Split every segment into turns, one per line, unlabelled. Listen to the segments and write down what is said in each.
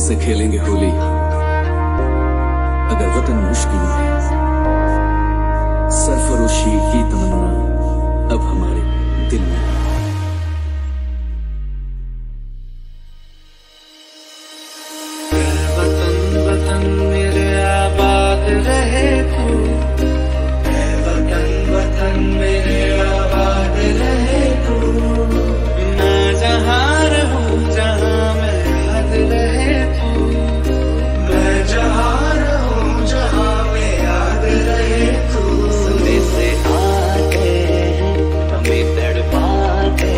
से खेलेंगे होली। अगर वतन मुश्किल में है, सरफरोशी की तमन्ना अब हमारे दिल में है।
वतन वतन मेरे आबाद रहे तू, वतन वतन मेरे आबाद रहे तू। मैं जहाँ रहूं जहाँ मैं याद रहे तू, मैं जहाँ रहूं जहाँ मैं याद रहे तू। सुबह से आते हैं हमें तड़पाते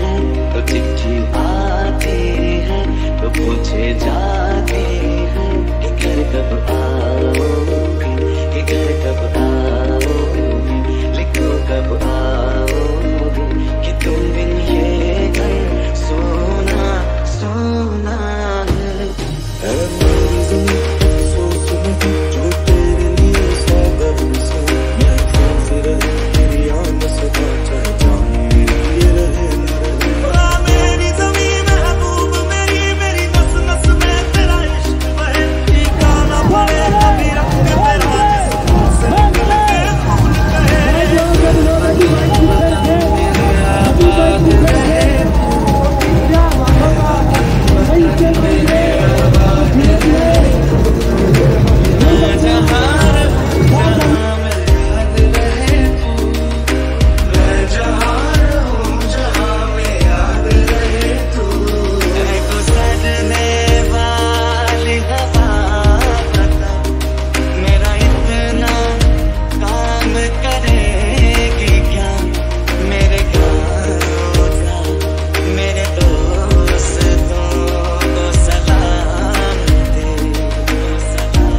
हैं, तो चिट्ठी आती है तो पूछे जाते हैं कि घर कब आओगे, कि घर कब आओगे, लिखो कब आओगे, कि तुम बिन ये घर सोना सोना है। मेरी ज़मीं सोच में जो तेरे लिए सौ गर्म से महफूज रहे, तेरी आन से चाहे जाने ये रहे न रहे। मेरी ज़मीं महबूब मेरी, मेरी नस नस में तेरा इश्क बहे, ठिकाना पड़े कभी रख के मेरा जिस्म से निकल के फूल कहे। मेरे आबाद रहे मैं जहाँ रहूं जहाँ मैं याद रहे तू, मैं जहाँ रहूं जहाँ मैं याद रहे तू। देखो सजने वाली हवा पता मेरा इतना काम करेगी क्या, मेरे घरों का मेरे दोस्तों को सलाम दे, सलाम।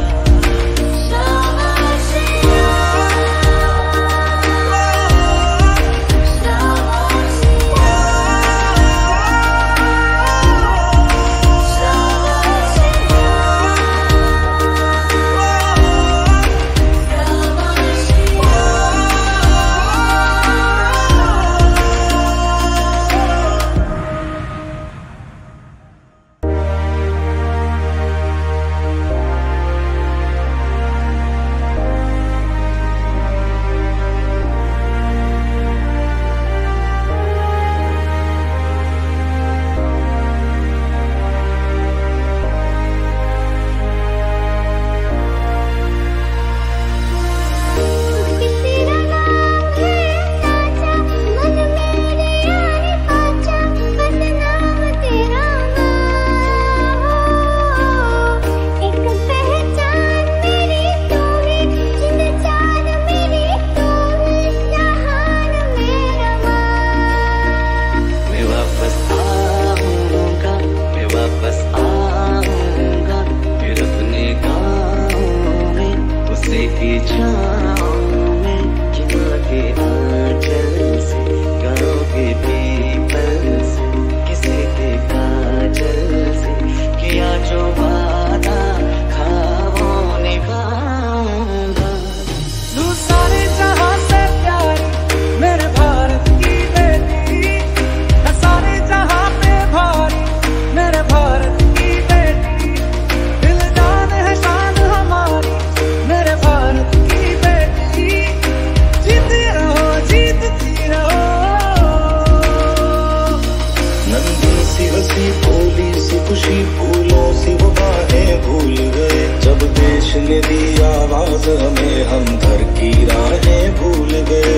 खुशी फूलों सी वो बाहें भूल गए, जब देश ने दी आवाज हमें हम घर की राहें भूल गए।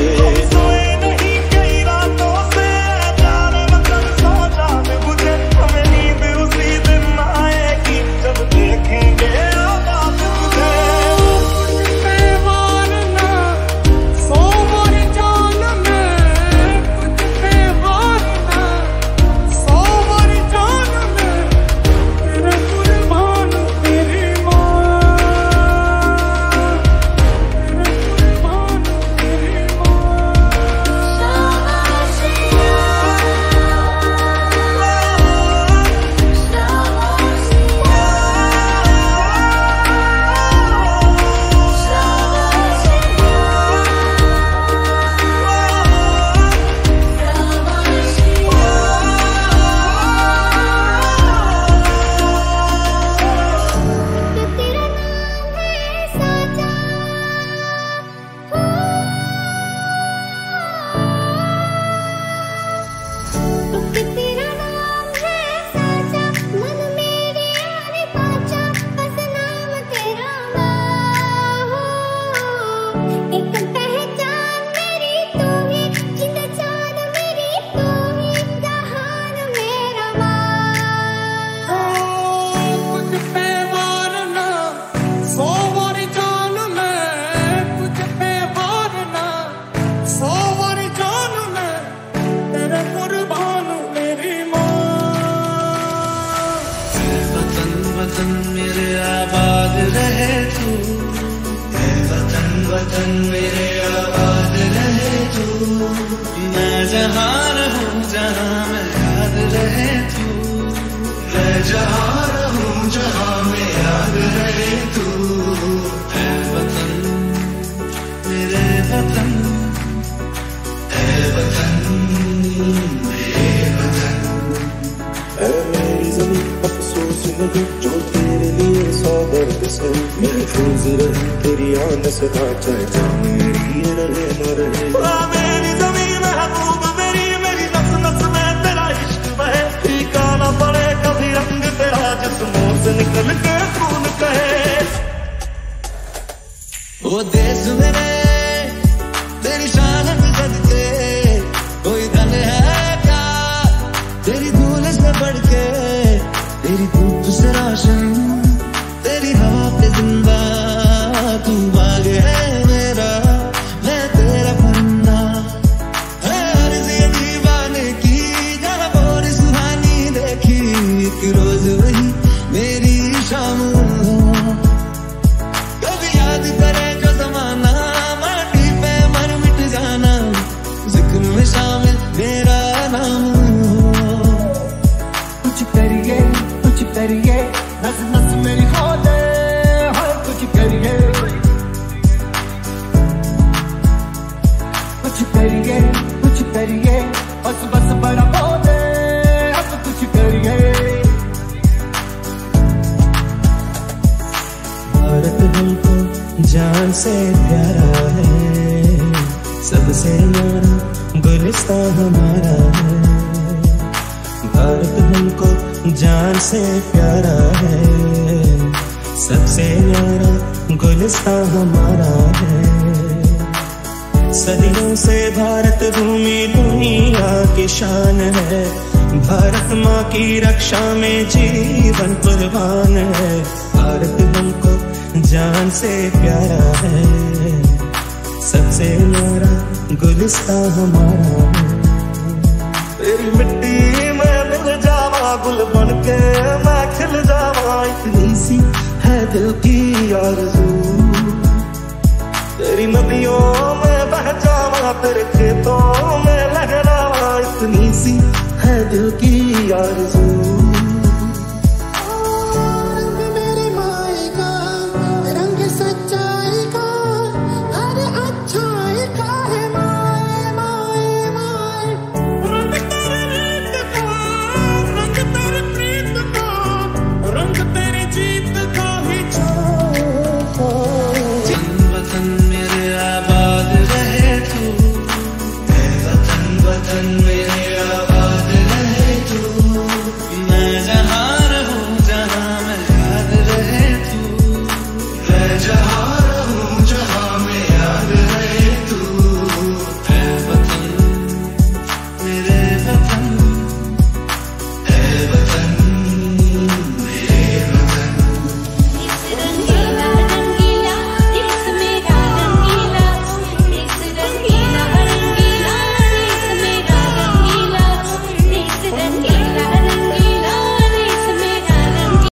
सोए नहीं कई रातों से जाने वतन सो जाने बुझे, हमें नींद उसी दिन आएगी जब देखेंगे आवाज तुझे। आबाद रहे तू, ऐ वतन वतन मेरे आबाद रहे तू। मैं जहाँ रहूं जहाँ में याद रहे तू, मैं जहाँ रहूं जहाँ में याद रहे तू। ऐ वतन मेरे वतन, ऐ वतन मेरे वतन।
ऐ मेरी ज़मीं अफसोस नहीं जो तेरे लिए सौ दर्द से महफूज रहे, तेरी आन से चाहे जान मेरी रहे न रहे। मेरी ज़मीं महबूब मेरी, मेरी नस नस में तेरा इश्क बहे, फीका ना पड़े कभी रंग तेरा जिस्मों से निकल के खून कहे।
वो देश मेरे तेरी शान में सदके, कोई दल है क्या तेरी धूल से बढ़ के, तेरी धूप से रोशन तेरी हवा पे जिंदा। तू बाग है मेरा मैं तेरा परिंदा, है अर्ज़ ये दीवाने की जहाँ बोरी सुहानी देखी। एक रोज वही मेरी शाम हो, कभी याद करे जो ज़माना माटी पे मर मिट जाना, जिक्र में शामिल मेरा नाम हो।
कुछ करिए नस नस मेरी खोले, हर कुछ करिए बस बस बड़ा बोले, अब कुछ करिए। भारत हमको जान से प्यारा है, सबसे न्यारा गुलिस्तां हमारा है। भारत हमको जान से प्यारा है, सबसे न्यारा गुलिस्तां हमारा है। सदियों से भारत भूमि दुनिया की शान है, भारत माँ की रक्षा में जीवन कुर्बान है। भारत हमको जान से प्यारा है, सबसे न्यारा गुलिस्तां हमारा है। तेरी मिट्टी में मिल जावा गुल बन के मैं खिल जावा, इतनी सी है दिल की आरज़ू। तेरी नदियों में बह जावा तेरे खेतों में लहरावा, इतनी सी है दिल की आरज़ू।